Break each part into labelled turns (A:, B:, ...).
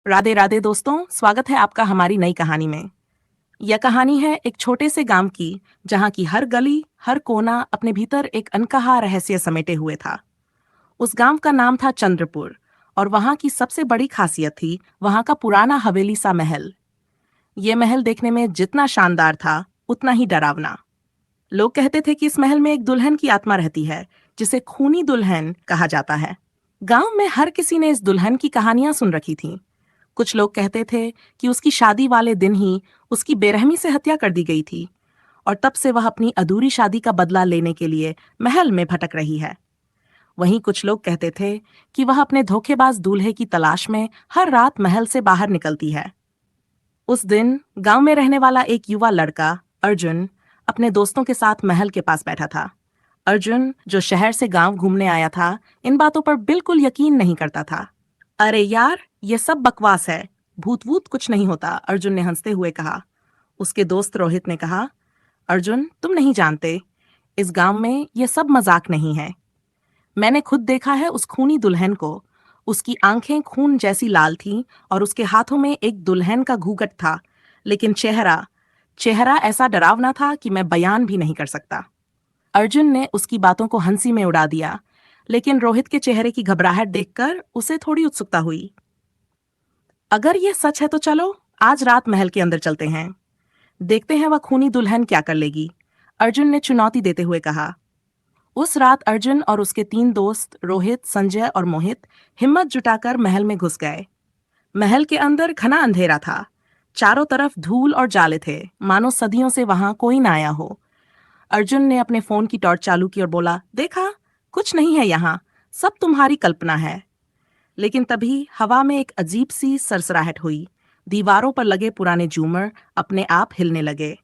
A: राधे राधे दोस्तों, स्वागत है आपका हमारी नई कहानी में। यह कहानी है एक छोटे से गांव की, जहां की हर गली, हर कोना अपने भीतर एक अनकहा रहस्य समेटे हुए था। उस गांव का नाम था चंद्रपुर, और वहां की सबसे बड़ी खासियत थी वहां का पुराना हवेली सा महल। ये महल देखने में जितना शानदार था, उतना ही डरावना। लोग कहते थे कि इस महल में एक दुल्हन की आत्मा रहती है, जिसे खूनी दुल्हन कहा जाता है। गांव में हर किसी ने इस दुल्हन की कहानियां सुन रखी थीं। कुछ लोग कहते थे कि उसकी शादी वाले दिन ही उसकी बेरहमी से हत्या कर दी गई थी, और तब से वह अपनी अधूरी शादी का बदला लेने के लिए महल में भटक रही है। वहीं कुछ लोग कहते थे कि वह अपने धोखेबाज दूल्हे की तलाश में हर रात महल से बाहर निकलती है। उस दिन गांव में रहने वाला एक युवा लड़का अर्जुन अपने दोस्तों के साथ महल के पास बैठा था। अर्जुन, जो शहर से गांव घूमने आया था, इन बातों पर बिल्कुल यकीन नहीं करता था। अरे यार, ये सब बकवास है, भूत वूत कुछ नहीं होता, अर्जुन ने हंसते हुए कहा। उसके दोस्त रोहित ने कहा, अर्जुन तुम नहीं जानते, इस गांव में ये सब मजाक नहीं है। मैंने खुद देखा है उस खूनी दुल्हन को। उसकी आंखें खून जैसी लाल थीं और उसके हाथों में एक दुल्हन का घूंघट था, लेकिन चेहरा चेहरा ऐसा डरावना था कि मैं बयान भी नहीं कर सकता। अर्जुन ने उसकी बातों को हंसी में उड़ा दिया, लेकिन रोहित के चेहरे की घबराहट देखकर उसे थोड़ी उत्सुकता हुई। अगर ये सच है तो चलो आज रात महल के अंदर चलते हैं, देखते हैं वह खूनी दुल्हन क्या कर लेगी, अर्जुन ने चुनौती देते हुए कहा। उस रात अर्जुन और उसके 3 दोस्त रोहित, संजय और मोहित हिम्मत जुटाकर महल में घुस गए। महल के अंदर घना अंधेरा था। चारों तरफ धूल और जाले थे, मानो सदियों से वहां कोई न आया हो। अर्जुन ने अपने फोन की टॉर्च चालू की और बोला, देखा, कुछ नहीं है यहाँ, सब तुम्हारी कल्पना है। लेकिन तभी हवा में एक अजीब सी सरसराहट हुई। दीवारों पर लगे पुराने झूमर अपने आप हिलने लगे।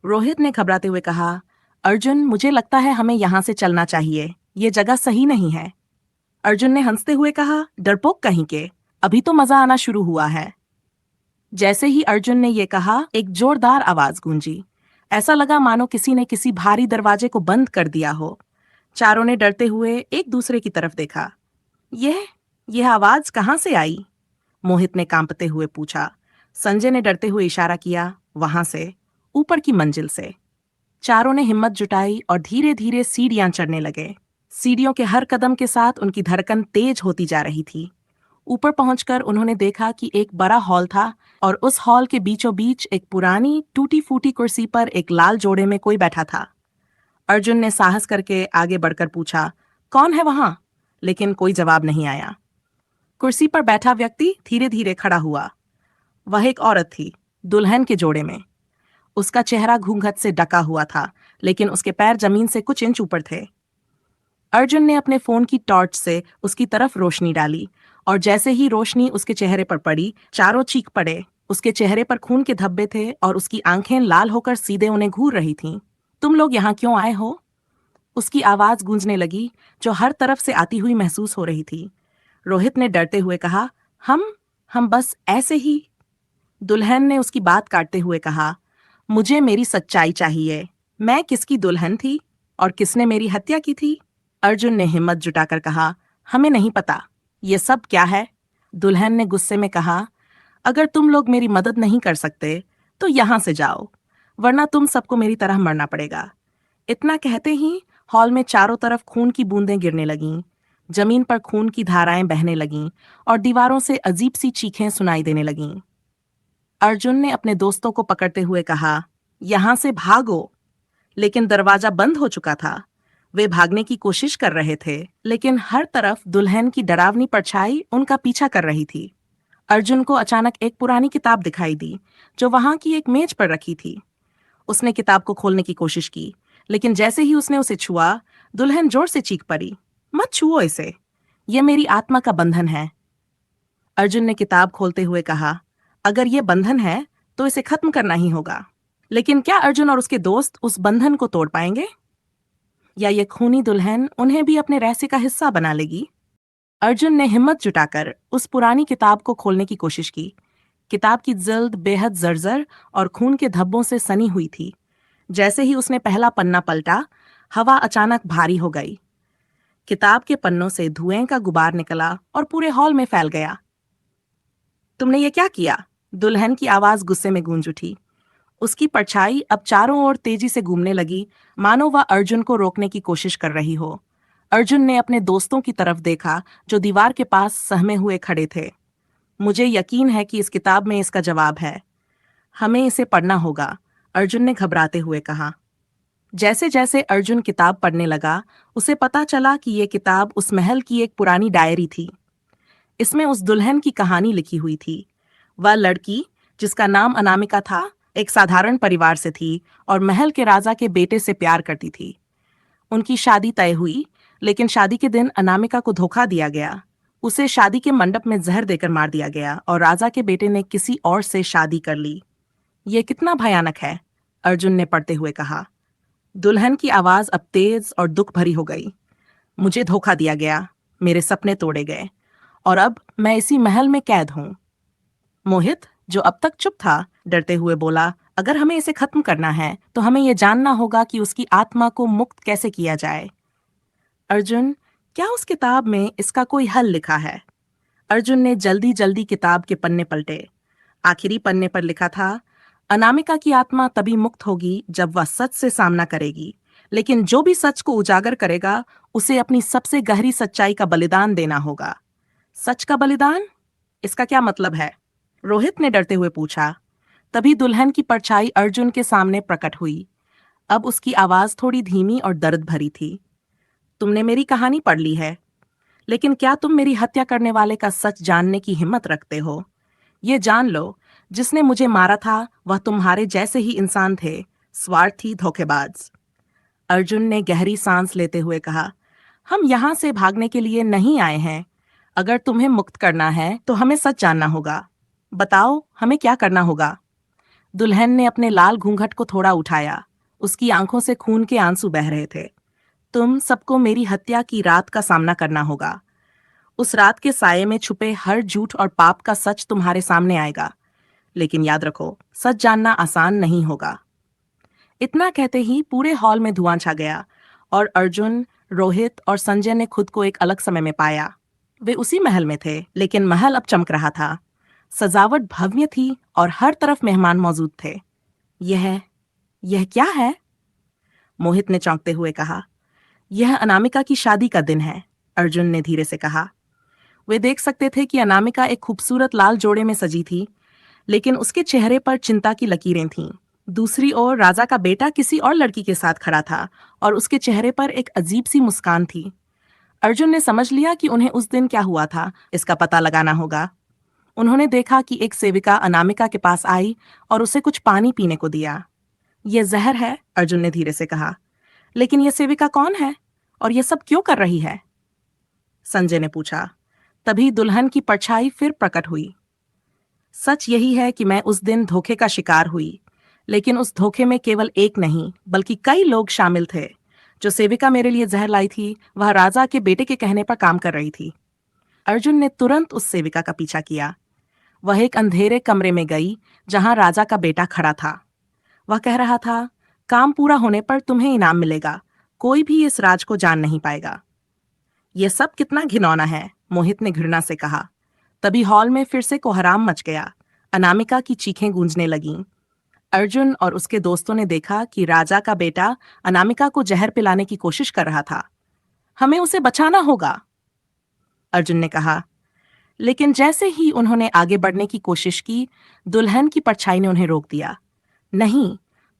A: रोहित ने घबराते हुए कहा, अर्जुन मुझे लगता है हमें यहाँ से चलना चाहिए, ये जगह सही नहीं है। अर्जुन ने हंसते हुए कहा, डरपोक कहीं के, अभी तो मजा आना शुरू हुआ है। जैसे ही अर्जुन ने ये कहा, एक जोरदार आवाज गूंजी। ऐसा लगा मानो किसी ने किसी भारी दरवाजे को बंद कर दिया हो। चारों ने डरते हुए एक दूसरे की तरफ देखा। यह आवाज कहाँ से आई? मोहित ने कांपते हुए पूछा। संजय ने डरते हुए इशारा किया, वहां से, ऊपर की मंजिल से। चारों ने हिम्मत जुटाई और धीरे धीरे सीढ़ियां चढ़ने लगे। सीढ़ियों के हर कदम के साथ उनकी धड़कन तेज होती जा रही थी। ऊपर पहुंचकर उन्होंने देखा कि एक बड़ा हॉल था, और उस हॉल के बीचों बीच एक पुरानी टूटी फूटी कुर्सी पर एक लाल जोड़े में कोई बैठा था। अर्जुन ने साहस करके आगे बढ़कर पूछा, कौन है वहां? लेकिन कोई जवाब नहीं आया। कुर्सी पर बैठा व्यक्ति धीरे धीरे खड़ा हुआ। वह एक औरत थी, दुल्हन के जोड़े में। उसका चेहरा घूंघट से ढका हुआ था, लेकिन उसके पैर जमीन से कुछ इंच ऊपर थे। अर्जुन ने अपने फोन की टॉर्च से उसकी तरफ रोशनी डाली, और जैसे ही रोशनी उसके चेहरे पर पड़ी, चारों चीख पड़े। उसके चेहरे पर खून के धब्बे थे और उसकी आंखें लाल होकर सीधे उन्हें घूर रही थीं। तुम लोग यहाँ क्यों आए हो? उसकी आवाज गूंजने लगी, जो हर तरफ से आती हुई महसूस हो रही थी। रोहित ने डरते हुए कहा, हम बस ऐसे ही। दुल्हन ने उसकी बात काटते हुए कहा, मुझे मेरी सच्चाई चाहिए। मैं किसकी दुल्हन थी और किसने मेरी हत्या की थी? अर्जुन ने हिम्मत जुटाकर कहा, हमें नहीं पता, ये सब क्या है? दुल्हन ने गुस्से में कहा, अगर तुम लोग मेरी मदद नहीं कर सकते तो यहाँ से जाओ, वरना तुम सबको मेरी तरह मरना पड़ेगा। इतना कहते ही हॉल में चारों तरफ खून की बूंदें गिरने लगीं, जमीन पर खून की धाराएं बहने लगीं और दीवारों से अजीब सी चीखें सुनाई देने लगीं। अर्जुन ने अपने दोस्तों को पकड़ते हुए कहा, यहाँ से भागो। लेकिन दरवाजा बंद हो चुका था। वे भागने की कोशिश कर रहे थे, लेकिन हर तरफ दुल्हन की डरावनी परछाई उनका पीछा कर रही थी। अर्जुन को अचानक एक पुरानी किताब दिखाई दी, जो वहां की एक मेज पर रखी थी। उसने किताब को खोलने की कोशिश की, लेकिन जैसे ही उसने उसे छुआ, दुल्हन जोर से चीख पड़ी, मत छुओ इसे, यह मेरी आत्मा का बंधन है। अर्जुन ने किताब खोलते हुए कहा, अगर ये बंधन है तो इसे खत्म करना ही होगा। लेकिन क्या अर्जुन और उसके दोस्त उस बंधन को तोड़ पाएंगे, या ये खूनी दुल्हन उन्हें भी अपने रहस्य का हिस्सा बना लेगी? अर्जुन ने हिम्मत जुटाकर उस पुरानी किताब को खोलने की कोशिश की। किताब की जिल्द बेहद जर्जर और खून के धब्बों से सनी हुई थी। जैसे ही उसने पहला पन्ना पलटा, हवा अचानक भारी हो गई। किताब के पन्नों से धुएं का गुबार निकला और पूरे हॉल में फैल गया। तुमने ये क्या किया? दुल्हन की आवाज गुस्से में गूंज उठी। उसकी परछाई अब चारों ओर तेजी से घूमने लगी, मानो वह अर्जुन को रोकने की कोशिश कर रही हो। अर्जुन ने अपने दोस्तों की तरफ देखा, जो दीवार के पास सहमे हुए खड़े थे। मुझे यकीन है कि इस किताब में इसका जवाब है। हमें इसे पढ़ना होगा, अर्जुन ने घबराते हुए कहा। जैसे जैसे अर्जुन किताब पढ़ने लगा, उसे पता चला कि ये किताब उस महल की एक पुरानी डायरी थी। इसमें उस दुल्हन की कहानी लिखी हुई थी। वह लड़की, जिसका नाम अनामिका था, एक साधारण परिवार से थी और महल के राजा के बेटे से प्यार करती थी। उनकी शादी तय हुई, लेकिन शादी के दिन अनामिका को धोखा दिया गया। उसे शादी के मंडप में जहर देकर मार दिया गया और राजा के बेटे ने किसी और से शादी कर ली। ये कितना भयानक है, अर्जुन ने पढ़ते हुए कहा। दुल्हन की आवाज अब तेज और दुख भरी हो गई। मुझे धोखा दिया गया, मेरे सपने तोड़े गए, और अब मैं इसी महल में कैद हूं। मोहित, जो अब तक चुप था, डरते हुए बोला, अगर हमें इसे खत्म करना है तो हमें यह जानना होगा कि उसकी आत्मा को मुक्त कैसे किया जाए। अर्जुन, क्या उस किताब में इसका कोई हल लिखा है? अर्जुन ने जल्दी जल्दी किताब के पन्ने पलटे। आखिरी पन्ने पर लिखा था, अनामिका की आत्मा तभी मुक्त होगी जब वह सच से सामना करेगी, लेकिन जो भी सच को उजागर करेगा उसे अपनी सबसे गहरी सच्चाई का बलिदान देना होगा। सच का बलिदान? इसका क्या मतलब है? रोहित ने डरते हुए पूछा। तभी दुल्हन की परछाई अर्जुन के सामने प्रकट हुई। अब उसकी आवाज थोड़ी धीमी और दर्द भरी थी। तुमने मेरी कहानी पढ़ ली है, लेकिन क्या तुम मेरी हत्या करने वाले का सच जानने की हिम्मत रखते हो? ये जान लो, जिसने मुझे मारा था वह तुम्हारे जैसे ही इंसान थे, स्वार्थी धोखेबाज। अर्जुन ने गहरी सांस लेते हुए कहा, हम यहां से भागने के लिए नहीं आए हैं। अगर तुम्हें मुक्त करना है तो हमें सच जानना होगा। बताओ, हमें क्या करना होगा? दुल्हन ने अपने लाल घूंघट को थोड़ा उठाया। उसकी आंखों से खून के आंसू बह रहे थे। तुम सबको मेरी हत्या की रात का सामना करना होगा। उस रात के साये में छुपे हर झूठ और पाप का सच तुम्हारे सामने आएगा। लेकिन याद रखो, सच जानना आसान नहीं होगा। इतना कहते ही पूरे हॉल में धुआं छा गया और अर्जुन, रोहित और संजय ने खुद को एक अलग समय में पाया। वे उसी महल में थे, लेकिन महल अब चमक रहा था। सजावट भव्य थी और हर तरफ मेहमान मौजूद थे। यह यह क्या है? मोहित ने चौंकते हुए कहा। यह अनामिका की शादी का दिन है, अर्जुन ने धीरे से कहा। वे देख सकते थे कि अनामिका एक खूबसूरत लाल जोड़े में सजी थी, लेकिन उसके चेहरे पर चिंता की लकीरें थीं। दूसरी ओर राजा का बेटा किसी और लड़की के साथ खड़ा था और उसके चेहरे पर एक अजीब सी मुस्कान थी। अर्जुन ने समझ लिया कि उन्हें उस दिन क्या हुआ था, इसका पता लगाना होगा। उन्होंने देखा कि एक सेविका अनामिका के पास आई और उसे कुछ पानी पीने को दिया। यह जहर है, अर्जुन ने धीरे से कहा। लेकिन यह सेविका कौन है और यह सब क्यों कर रही है? संजय ने पूछा। तभी दुल्हन की परछाई फिर प्रकट हुई। सच यही है कि मैं उस दिन धोखे का शिकार हुई, लेकिन उस धोखे में केवल एक नहीं बल्कि कई लोग शामिल थे। जो सेविका मेरे लिए जहर लाई थी, वह राजा के बेटे के कहने पर काम कर रही थी। अर्जुन ने तुरंत उस सेविका का पीछा किया। वह एक अंधेरे कमरे में गई जहां राजा का बेटा खड़ा था। वह कह रहा था, काम पूरा होने पर तुम्हें इनाम मिलेगा, कोई भी इस राज को जान नहीं पाएगा। यह सब कितना घिनौना है, मोहित ने घृणा से कहा। तभी हॉल में फिर से कोहराम मच गया। अनामिका की चीखें गूंजने लगीं। अर्जुन और उसके दोस्तों ने देखा कि राजा का बेटा अनामिका को जहर पिलाने की कोशिश कर रहा था। हमें उसे बचाना होगा, अर्जुन ने कहा। लेकिन जैसे ही उन्होंने आगे बढ़ने की कोशिश की, दुल्हन की परछाई ने उन्हें रोक दिया। नहीं,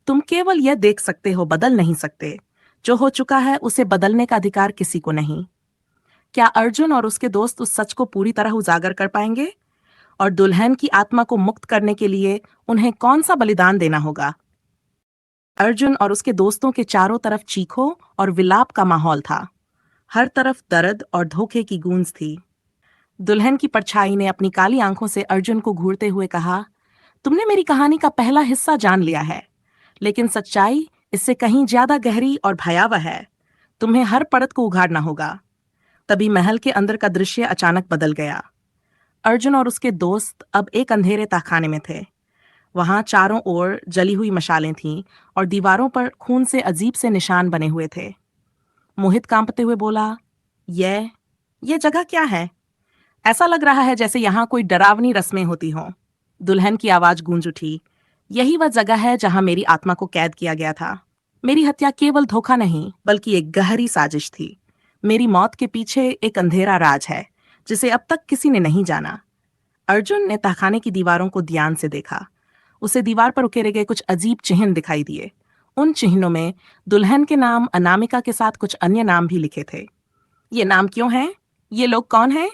A: तुम केवल यह देख सकते हो, बदल नहीं सकते। जो हो चुका है उसे बदलने का अधिकार किसी को नहीं। क्या अर्जुन और उसके दोस्त उस सच को पूरी तरह उजागर कर पाएंगे? और दुल्हन की आत्मा को मुक्त करने के लिए उन्हें कौन सा बलिदान देना होगा? अर्जुन और उसके दोस्तों के चारों तरफ चीखों और विलाप का माहौल था। हर तरफ दर्द और धोखे की गूंज थी। दुल्हन की परछाई ने अपनी काली आंखों से अर्जुन को घूरते हुए कहा, तुमने मेरी कहानी का पहला हिस्सा जान लिया है, लेकिन सच्चाई इससे कहीं ज्यादा गहरी और भयावह है। तुम्हें हर परत को उघाड़ना होगा। तभी महल के अंदर का दृश्य अचानक बदल गया। अर्जुन और उसके दोस्त अब एक अंधेरे तहखाने में थे। वहां चारों ओर जली हुई मशालें थीं और दीवारों पर खून से अजीब से निशान बने हुए थे। मोहित कांपते हुए बोला, यह जगह क्या है? ऐसा लग रहा है जैसे यहाँ कोई डरावनी रस्में होती हों। दुल्हन की आवाज गूंज उठी। यही वह जगह है जहां मेरी आत्मा को कैद किया गया था। मेरी हत्या केवल धोखा नहीं, बल्कि एक गहरी साजिश थी। मेरी मौत के पीछे एक अंधेरा राज है, जिसे अब तक किसी ने नहीं जाना। अर्जुन ने तहखाने की दीवारों को ध्यान से देखा। उसे दीवार पर उकेरे गए कुछ अजीब चिन्ह दिखाई दिए। उन चिन्हों में दुल्हन के नाम अनामिका के साथ कुछ अन्य नाम भी लिखे थे। ये नाम क्यों हैं? ये लोग कौन हैं?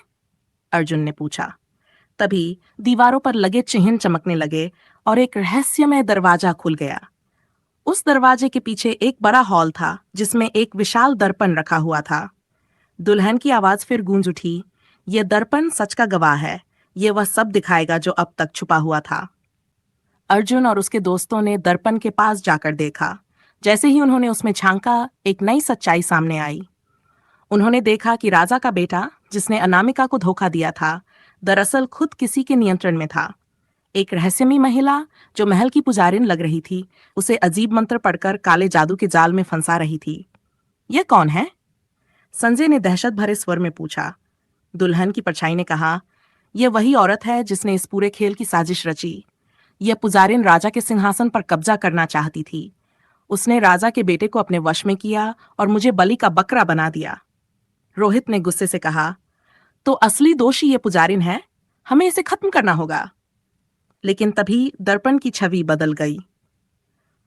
A: अर्जुन ने पूछा। तभी दीवारों पर लगे चिन्ह चमकने लगे और एक रहस्यमय दरवाजा खुल गया। उस दरवाजे के पीछे एक बड़ा हॉल था, जिसमें एक विशाल दर्पण रखा हुआ था। दुल्हन की आवाज फिर गूंज उठी। यह दर्पण सच का गवाह है। यह वह सब दिखाएगा जो अब तक छुपा हुआ था। अर्जुन और उसके दोस्तों ने दर्पण के पास जाकर देखा। जैसे ही उन्होंने उसमें झांका, एक नई सच्चाई सामने आई। उन्होंने देखा कि राजा का बेटा, जिसने अनामिका को धोखा दिया था, दरअसल खुद किसी के नियंत्रण में था। एक रहस्यमयी महिला, जो महल की पुजारिन लग रही थी, उसे अजीब मंत्र पढ़कर काले जादू के जाल में फंसा रही थी। यह कौन है? संजय ने दहशत भरे स्वर में पूछा। दुल्हन की परछाई ने कहा, यह वही औरत है जिसने इस पूरे खेल की साजिश रची। यह पुजारिन राजा के सिंहासन पर कब्जा करना चाहती थी। उसने राजा के बेटे को अपने वश में किया और मुझे बलि का बकरा बना दिया। रोहित ने गुस्से से कहा, तो असली दोषी ये पुजारिन है। हमें इसे खत्म करना होगा। लेकिन तभी दर्पण की छवि बदल गई।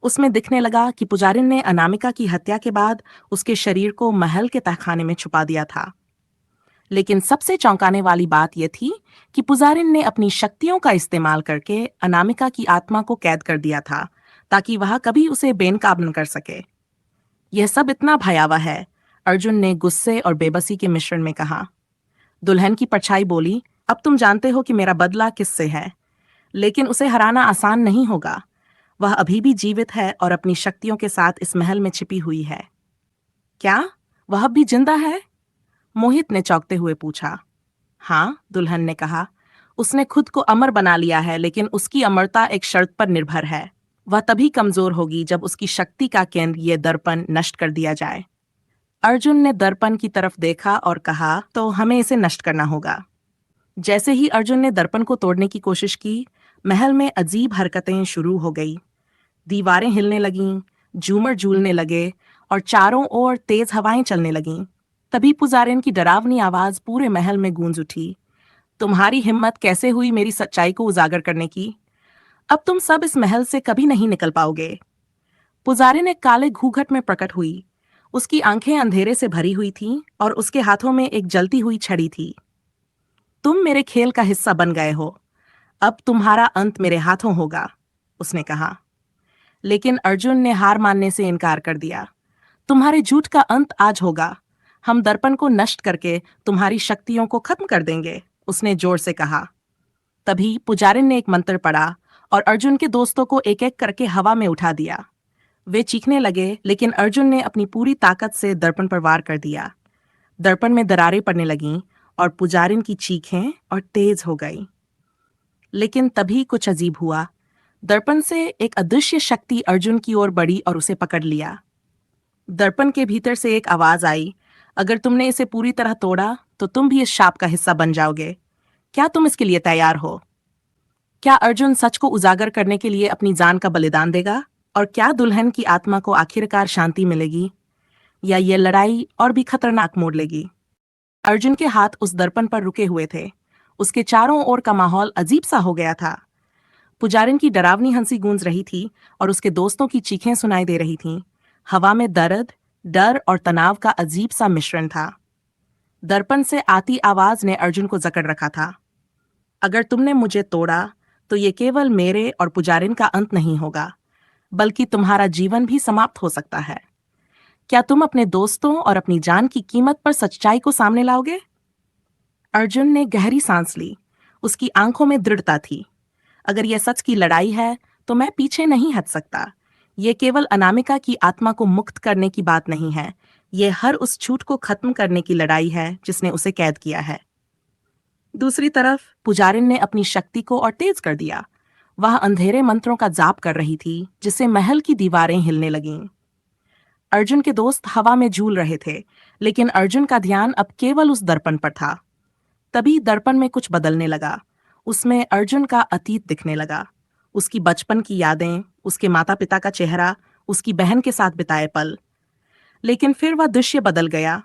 A: उसमें दिखने लगा कि पुजारिन ने अनामिका की हत्या के बाद उसके शरीर को महल के तहखाने में छुपा दिया था। लेकिन सबसे चौंकाने वाली बात यह थी कि पुजारिन ने अपनी शक्तियों का इस्तेमाल करके अनामिका की आत्मा को कैद कर दिया था, ताकि वह कभी उसे बेनकाब न कर सके। यह सब इतना भयावह है, अर्जुन ने गुस्से और बेबसी के मिश्रण में कहा। दुल्हन की परछाई बोली, अब तुम जानते हो कि मेरा बदला किससे है, लेकिन उसे हराना आसान नहीं होगा। वह अभी भी जीवित है और अपनी शक्तियों के साथ इस महल में छिपी हुई है। क्या वह अब भी जिंदा है? मोहित ने चौंकते हुए पूछा। हाँ, दुल्हन ने कहा, उसने खुद को अमर बना लिया है, लेकिन उसकी अमरता एक शर्त पर निर्भर है। वह तभी कमजोर होगी जब उसकी शक्ति का केंद्र ये दर्पण नष्ट कर दिया जाए। अर्जुन ने दर्पण की तरफ देखा और कहा, तो हमें इसे नष्ट करना होगा। जैसे ही अर्जुन ने दर्पण को तोड़ने की कोशिश की, महल में अजीब हरकतें शुरू हो गई। दीवारें हिलने लगीं, झूमर झूलने लगे और चारों ओर तेज हवाएं चलने लगीं। तभी पुजारिन की डरावनी आवाज पूरे महल में गूंज उठी। तुम्हारी हिम्मत कैसे हुई मेरी सच्चाई को उजागर करने की? अब तुम सब इस महल से कभी नहीं निकल पाओगे। पुजारिन एक काले घूंघट में प्रकट हुई। उसकी आंखें अंधेरे से भरी हुई थीं और उसके हाथों में एक जलती हुई छड़ी थी। तुम मेरे खेल का हिस्सा बन गए हो। अब तुम्हारा अंत मेरे हाथों होगा, उसने कहा। लेकिन अर्जुन ने हार मानने से इनकार कर दिया। तुम्हारे झूठ का अंत आज होगा। हम दर्पण को नष्ट करके तुम्हारी शक्तियों को खत्म कर देंगे, उसने जोर से कहा। तभी पुजारिन ने एक मंत्र पढ़ा और अर्जुन के दोस्तों को एक एक करके हवा में उठा दिया। वे चीखने लगे, लेकिन अर्जुन ने अपनी पूरी ताकत से दर्पण पर वार कर दिया। दर्पण में दरारें पड़ने लगीं और पुजारिन की चीखें और तेज हो गई। लेकिन तभी कुछ अजीब हुआ। दर्पण से एक अदृश्य शक्ति अर्जुन की ओर बढ़ी और उसे पकड़ लिया। दर्पण के भीतर से एक आवाज आई, अगर तुमने इसे पूरी तरह तोड़ा तो तुम भी इस शाप का हिस्सा बन जाओगे। क्या तुम इसके लिए तैयार हो? क्या अर्जुन सच को उजागर करने के लिए अपनी जान का बलिदान देगा? और क्या दुल्हन की आत्मा को आखिरकार शांति मिलेगी, या यह लड़ाई और भी खतरनाक मोड़ लेगी? अर्जुन के हाथ उस दर्पण पर रुके हुए थे। उसके चारों ओर का माहौल अजीब सा हो गया था। पुजारिन की डरावनी हंसी गूंज रही थी और उसके दोस्तों की चीखें सुनाई दे रही थीं। हवा में दर्द, डर और तनाव का अजीब सा मिश्रण था। दर्पण से आती आवाज ने अर्जुन को जकड़ रखा था। अगर तुमने मुझे तोड़ा तो ये केवल मेरे और पुजारिन का अंत नहीं होगा, बल्कि तुम्हारा जीवन भी समाप्त हो सकता है। क्या तुम अपने दोस्तों और अपनी जान की कीमत पर सच्चाई को सामने लाओगे? अर्जुन ने गहरी सांस ली। उसकी आंखों में दृढ़ता थी। अगर यह सच की लड़ाई है तो मैं पीछे नहीं हट सकता। ये केवल अनामिका की आत्मा को मुक्त करने की बात नहीं है। ये हर उस छूट को खत्म करने की लड़ाई है जिसने उसे कैद किया है। दूसरी तरफ पुजारिन ने अपनी शक्ति को और तेज कर दिया। वह अंधेरे मंत्रों का जाप कर रही थी, जिससे महल की दीवारें हिलने लगीं। अर्जुन के दोस्त हवा में झूल रहे थे, लेकिन अर्जुन का ध्यान अब केवल उस दर्पण पर था। तभी दर्पण में कुछ बदलने लगा। उसमें अर्जुन का अतीत दिखने लगा, उसकी बचपन की यादें, उसके माता पिता का चेहरा, उसकी बहन के साथ बिताए पल। लेकिन फिर वह दृश्य बदल गया।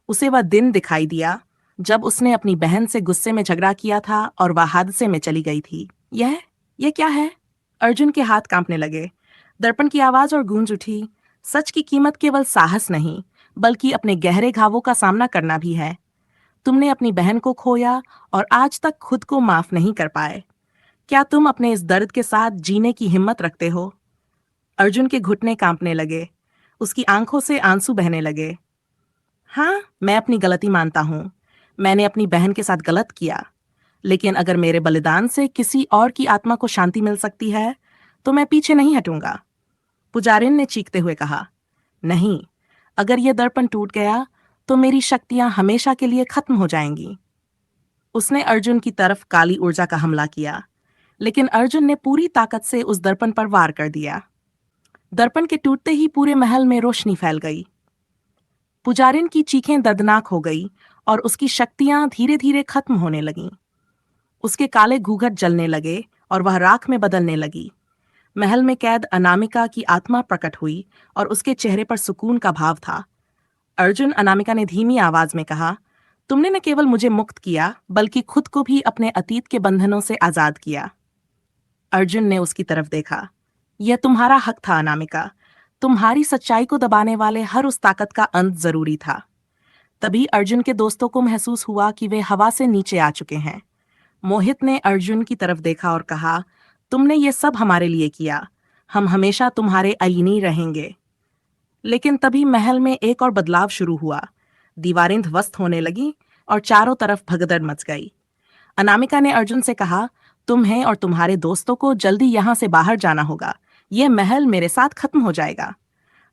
A: उसे वह दिन दिखाई दिया जब उसने अपनी बहन से गुस्से में झगड़ा किया था और वह हादसे में चली गई थी। यह क्या है? अर्जुन के हाथ कांपने लगे। दर्पण की आवाज और गूंज उठी, सच की कीमत केवल साहस नहीं, बल्कि अपने गहरे घावों का सामना करना भी है। तुमने अपनी बहन को खोया और आज तक खुद को माफ नहीं कर पाए। क्या तुम अपने इस दर्द के साथ जीने की हिम्मत रखते हो? अर्जुन के घुटने कांपने लगे, उसकी आंखों से आंसू बहने लगे। हाँ, मैं अपनी गलती मानता हूँ। मैंने अपनी बहन के साथ गलत किया, लेकिन अगर मेरे बलिदान से किसी और की आत्मा को शांति मिल सकती है, तो मैं पीछे नहीं हटूंगा। पुजारिन ने चीखते हुए कहा, नहीं, अगर यह दर्पण टूट गया तो मेरी शक्तियां हमेशा के लिए खत्म हो जाएंगी। उसने अर्जुन की तरफ काली ऊर्जा का हमला किया, लेकिन अर्जुन ने पूरी ताकत से उस दर्पण पर वार कर दिया। दर्पण के टूटते ही पूरे महल में रोशनी फैल गई। पुजारिन की चीखें दर्दनाक हो गई और उसकी शक्तियां धीरे धीरे खत्म होने लगीं। उसके काले घूंघट जलने लगे और वह राख में बदलने लगी। महल में कैद अनामिका की आत्मा प्रकट हुई और उसके चेहरे पर सुकून का भाव था। अर्जुन, अनामिका ने धीमी आवाज में कहा, तुमने न केवल मुझे मुक्त किया, बल्कि खुद को भी अपने अतीत के बंधनों से आजाद किया। अर्जुन ने उसकी तरफ देखा। यह तुम्हारा हक था अनामिका। तुम्हारी सच्चाई को दबाने वाले हर उस ताकत का अंत जरूरी था। तभी अर्जुन के दोस्तों को महसूस हुआ कि वे हवा से नीचे आ चुके हैं। मोहित ने अर्जुन की तरफ देखा और कहा, तुमने ये सब हमारे लिए किया, हम हमेशा तुम्हारे अधीन रहेंगे। लेकिन तभी महल में एक और बदलाव शुरू हुआ। दीवारें ध्वस्त होने लगी और चारों तरफ भगदड़ मच गई। अनामिका ने अर्जुन से कहा, तुम्हें और तुम्हारे दोस्तों को जल्दी यहाँ से बाहर जाना होगा। यह महल मेरे साथ खत्म हो जाएगा।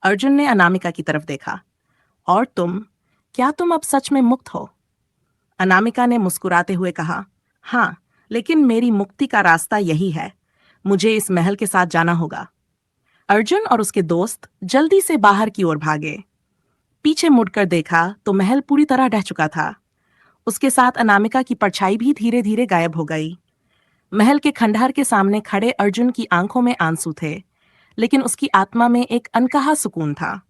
A: अर्जुन ने अनामिका की तरफ देखा। और तुम, क्या तुम अब सच में मुक्त हो? अनामिका ने मुस्कुराते हुए कहा, हाँ, लेकिन मेरी मुक्ति का रास्ता यही है। मुझे इस महल के साथ जाना होगा। अर्जुन और उसके दोस्त जल्दी से बाहर की ओर भागे। पीछे मुड़कर देखा तो महल पूरी तरह ढह चुका था। उसके साथ अनामिका की परछाई भी धीरे धीरे गायब हो गई। महल के खंडहर के सामने खड़े अर्जुन की आंखों में आंसू थे, लेकिन उसकी आत्मा में एक अनकहा सुकून था।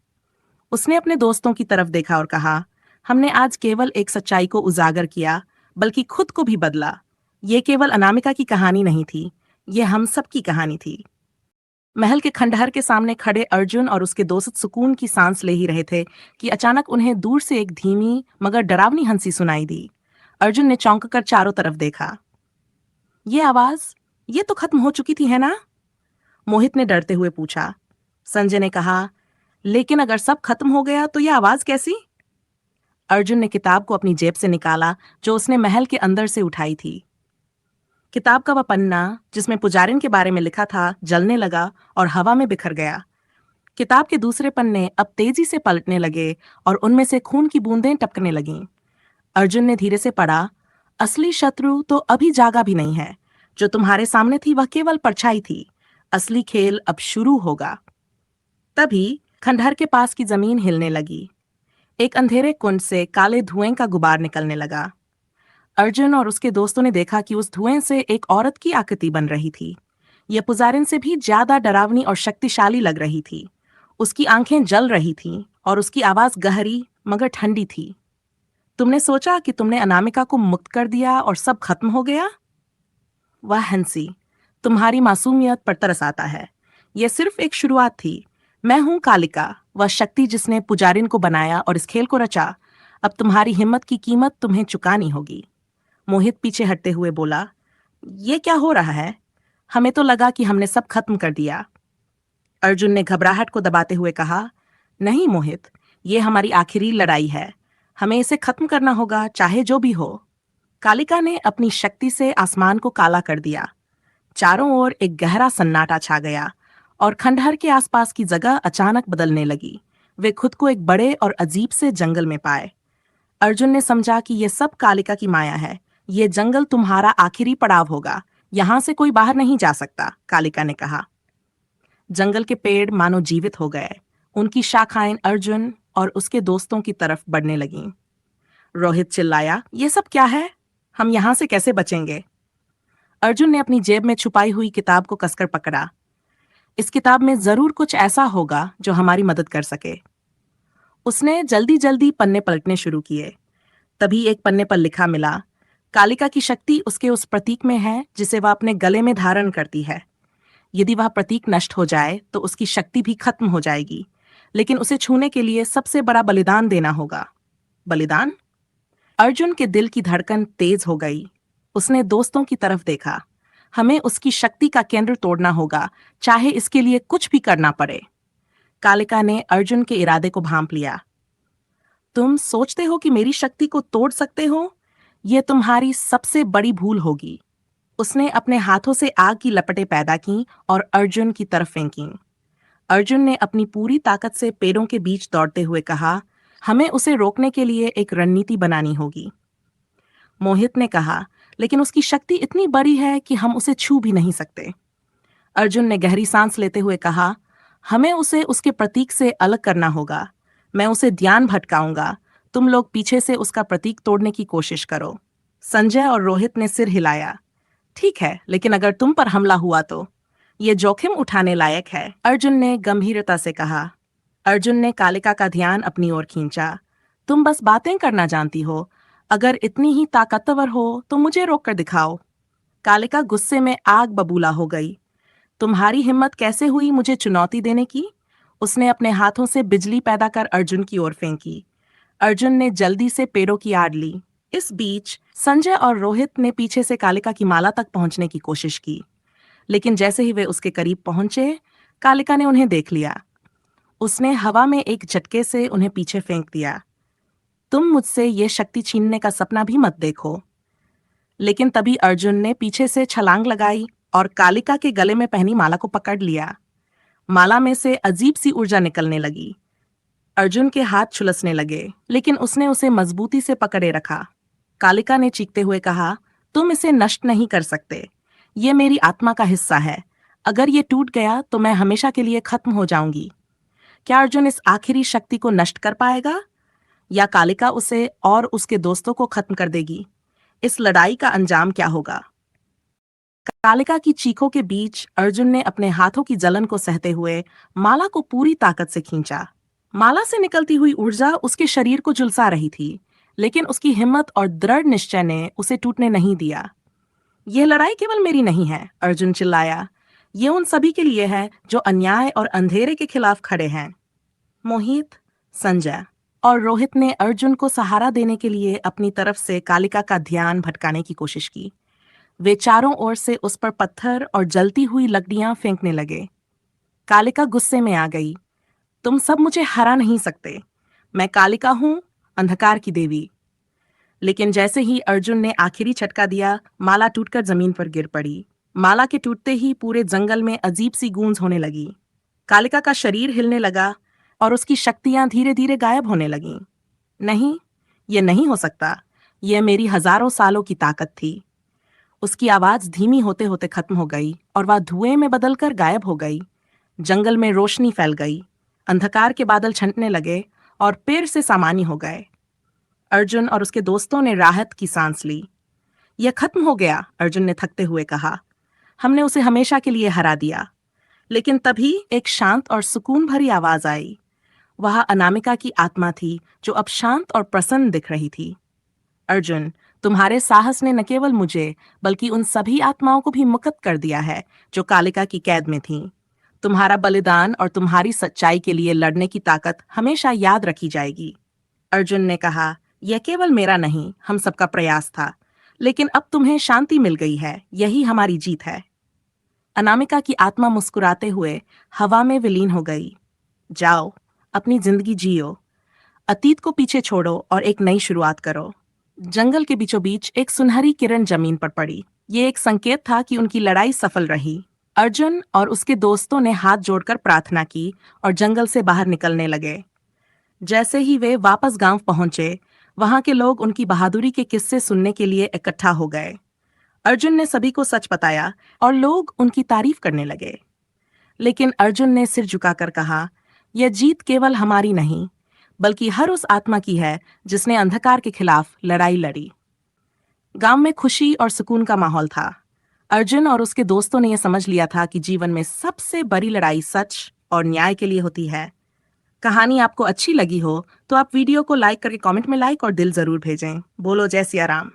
A: उसने अपने दोस्तों की तरफ देखा और कहा, हमने आज केवल एक सच्चाई को उजागर किया, बल्कि खुद को भी बदला। ये केवल अनामिका की कहानी नहीं थी, ये हम सब की कहानी थी। महल के खंडहर के सामने खड़े अर्जुन और उसके दोस्त सुकून की सांस ले ही रहे थे कि अचानक उन्हें दूर से एक धीमी मगर डरावनी हंसी सुनाई दी। अर्जुन ने चौंक कर चारों तरफ देखा। ये आवाज, ये तो खत्म हो चुकी थी, है ना? मोहित ने डरते हुए पूछा। संजय ने कहा, लेकिन अगर सब खत्म हो गया तो यह आवाज कैसी? अर्जुन ने किताब को अपनी जेब से निकाला जो उसने महल के अंदर से उठाई थी। किताब का वह पन्ना जिसमें पुजारिन के बारे में लिखा था जलने लगा और हवा में बिखर गया। किताब के दूसरे पन्ने अब तेजी से पलटने लगे और उनमें से खून की बूंदें टपकने लगीं। अर्जुन ने धीरे से पढ़ा, असली शत्रु तो अभी जागा भी नहीं है। जो तुम्हारे सामने थी वह केवल परछाई थी। असली खेल अब शुरू होगा। तभी खंडहर के पास की जमीन हिलने लगी। एक अंधेरे कुंड से काले धुएं का गुबार निकलने लगा। अर्जुन और उसके दोस्तों ने देखा कि उस धुएं से एक औरत की आकृति बन रही थी। यह पुजारिन से भी ज्यादा डरावनी और शक्तिशाली लग रही थी। उसकी आंखें जल रही थीं और उसकी आवाज गहरी मगर ठंडी थी। तुमने सोचा कि तुमने अनामिका को मुक्त कर दिया और सब खत्म हो गया? वह हंसी, तुम्हारी मासूमियत पर तरस आता है। यह सिर्फ एक शुरुआत थी। मैं हूं कालिका, वह शक्ति जिसने पुजारिन को बनाया और इस खेल को रचा। अब तुम्हारी हिम्मत की कीमत तुम्हें चुकानी होगी। मोहित पीछे हटते हुए बोला, ये क्या हो रहा है? हमें तो लगा कि हमने सब खत्म कर दिया। अर्जुन ने घबराहट को दबाते हुए कहा, नहीं मोहित, ये हमारी आखिरी लड़ाई है। हमें इसे खत्म करना होगा, चाहे जो भी हो। कालिका ने अपनी शक्ति से आसमान को काला कर दिया। चारों ओर एक गहरा सन्नाटा छा गया और खंडहर के आसपास की जगह अचानक बदलने लगी। वे खुद को एक बड़े और अजीब से जंगल में पाए। अर्जुन ने समझा कि यह सब कालिका की माया है। ये जंगल तुम्हारा आखिरी पड़ाव होगा। यहां से कोई बाहर नहीं जा सकता, कालिका ने कहा। जंगल के पेड़ मानो जीवित हो गए। उनकी शाखाएं अर्जुन और उसके दोस्तों की तरफ बढ़ने लगीं। रोहित चिल्लाया, ये सब क्या है? हम यहाँ से कैसे बचेंगे? अर्जुन ने अपनी जेब में छुपाई हुई किताब को कसकर पकड़ा। इस किताब में जरूर कुछ ऐसा होगा जो हमारी मदद कर सके। उसने जल्दी जल्दी पन्ने पलटने शुरू किए। तभी एक पन्ने पर लिखा मिला, कालिका की शक्ति उसके उस प्रतीक में है जिसे वह अपने गले में धारण करती है। यदि वह प्रतीक नष्ट हो जाए तो उसकी शक्ति भी खत्म हो जाएगी, लेकिन उसे छूने के लिए सबसे बड़ा बलिदान देना होगा। बलिदान? अर्जुन के दिल की धड़कन तेज हो गई। उसने दोस्तों की तरफ देखा। हमें उसकी शक्ति का केंद्र तोड़ना होगा, चाहे इसके लिए कुछ भी करना पड़े। कालिका ने अर्जुन के इरादे को भांप लिया। तुम सोचते हो कि मेरी शक्ति को तोड़ सकते हो? यह तुम्हारी सबसे बड़ी भूल होगी। उसने अपने हाथों से आग की लपटें पैदा की और अर्जुन की तरफ फेंकी। अर्जुन ने अपनी पूरी ताकत से पेड़ों के बीच दौड़ते हुए कहा, हमें उसे रोकने के लिए एक रणनीति बनानी होगी। मोहित ने कहा, लेकिन उसकी शक्ति इतनी बड़ी है कि हम उसे छू भी नहीं सकते। अर्जुन ने गहरी सांस लेते हुए कहा, हमें उसे उसके प्रतीक से अलग करना होगा। मैं उसे ध्यान भटकाऊंगा। तुम लोग पीछे से उसका प्रतीक तोड़ने की कोशिश करो। संजय और रोहित ने सिर हिलाया। ठीक है, लेकिन अगर तुम पर हमला हुआ तो? ये जोखिम उठाने लायक है, अर्जुन ने गंभीरता से कहा। अर्जुन ने कालिका का ध्यान अपनी ओर खींचा। तुम बस बातें करना जानती हो। अगर इतनी ही ताकतवर हो तो मुझे रोक कर दिखाओ। कालिका गुस्से में आग बबूला हो गई। तुम्हारी हिम्मत कैसे हुई मुझे चुनौती देने की? उसने अपने हाथों से बिजली पैदा कर अर्जुन की ओर फेंकी। अर्जुन ने जल्दी से पेड़ों की आड़ ली। इस बीच संजय और रोहित ने पीछे से कालिका की माला तक पहुंचने की कोशिश की, लेकिन जैसे ही वे उसके करीब पहुंचे, कालिका ने उन्हें देख लिया। उसने हवा में एक झटके से उन्हें पीछे फेंक दिया। तुम मुझसे ये शक्ति छीनने का सपना भी मत देखो। लेकिन तभी अर्जुन ने पीछे से छलांग लगाई और कालिका के गले में पहनी माला को पकड़ लिया। माला में से अजीब सी ऊर्जा निकलने लगी। अर्जुन के हाथ छुलसने लगे, लेकिन उसने उसे मजबूती से पकड़े रखा। कालिका ने चीखते हुए कहा, तुम इसे नष्ट नहीं कर सकते। ये मेरी आत्मा का हिस्सा है। अगर ये टूट गया तो मैं हमेशा के लिए खत्म हो जाऊंगी। क्या अर्जुन इस आखिरी शक्ति को नष्ट कर पाएगा, या कालिका उसे और उसके दोस्तों को खत्म कर देगी? इस लड़ाई का अंजाम क्या होगा? कालिका की चीखों के बीच अर्जुन ने अपने हाथों की जलन को सहते हुए माला को पूरी ताकत से खींचा। माला से निकलती हुई ऊर्जा उसके शरीर को झुलसा रही थी, लेकिन उसकी हिम्मत और दृढ़ निश्चय ने उसे टूटने नहीं दिया। यह लड़ाई केवल मेरी नहीं है, अर्जुन चिल्लाया। ये उन सभी के लिए है जो अन्याय और अंधेरे के खिलाफ खड़े हैं। मोहित, संजय और रोहित ने अर्जुन को सहारा देने के लिए अपनी तरफ से कालिका का ध्यान भटकाने की कोशिश की। वे चारों ओर से उस पर पत्थर और जलती हुई लकड़ियां फेंकने लगे। कालिका गुस्से में आ गई। तुम सब मुझे हरा नहीं सकते। मैं कालिका हूं, अंधकार की देवी। लेकिन जैसे ही अर्जुन ने आखिरी झटका दिया, माला टूटकर जमीन पर गिर पड़ी। माला के टूटते ही पूरे जंगल में अजीब सी गूंज होने लगी। कालिका का शरीर हिलने लगा और उसकी शक्तियां धीरे धीरे गायब होने लगीं। नहीं, ये नहीं हो सकता। यह मेरी हजारों सालों की ताकत थी। उसकी आवाज धीमी होते होते खत्म हो गई और वह धुएं में बदलकर गायब हो गई। जंगल में रोशनी फैल गई। अंधकार के बादल छंटने लगे और फिर से सामान्य हो गए। अर्जुन और उसके दोस्तों ने राहत की सांस ली। यह खत्म हो गया, अर्जुन ने थकते हुए कहा। हमने उसे हमेशा के लिए हरा दिया। लेकिन तभी एक शांत और सुकून भरी आवाज आई। वह अनामिका की आत्मा थी, जो अब शांत और प्रसन्न दिख रही थी। अर्जुन, तुम्हारे साहस ने न केवल मुझे बल्कि उन सभी आत्माओं को भी मुक्त कर दिया है जो कालिका की कैद में थीं। तुम्हारा बलिदान और तुम्हारी सच्चाई के लिए लड़ने की ताकत हमेशा याद रखी जाएगी। अर्जुन ने कहा, यह केवल मेरा नहीं, हम सबका प्रयास था। लेकिन अब तुम्हें शांति मिल गई है, यही हमारी जीत है। अनामिका की आत्मा मुस्कुराते हुए हवा में विलीन हो गई। जाओ, अपनी जिंदगी जियो। अतीत को पीछे छोड़ो और एक नई शुरुआत करो। जंगल के बीचों बीच एक सुनहरी किरण जमीन पर पड़ी। ये एक संकेत था कि उनकी लड़ाई सफल रही। अर्जुन और उसके दोस्तों ने हाथ जोड़कर प्रार्थना की और जंगल से बाहर निकलने लगे। जैसे ही वे वापस गांव पहुंचे, वहां के लोग उनकी बहादुरी के किस्से सुनने के लिए इकट्ठा हो गए। अर्जुन ने सभी को सच बताया और लोग उनकी तारीफ करने लगे। लेकिन अर्जुन ने सिर झुकाकर कहा, यह जीत केवल हमारी नहीं, बल्कि हर उस आत्मा की है जिसने अंधकार के खिलाफ लड़ाई लड़ी। गांव में खुशी और सुकून का माहौल था। अर्जुन और उसके दोस्तों ने यह समझ लिया था कि जीवन में सबसे बड़ी लड़ाई सच और न्याय के लिए होती है। कहानी आपको अच्छी लगी हो तो आप वीडियो को लाइक करके कमेंट में लाइक और दिल जरूर भेजें। बोलो जय सिया राम।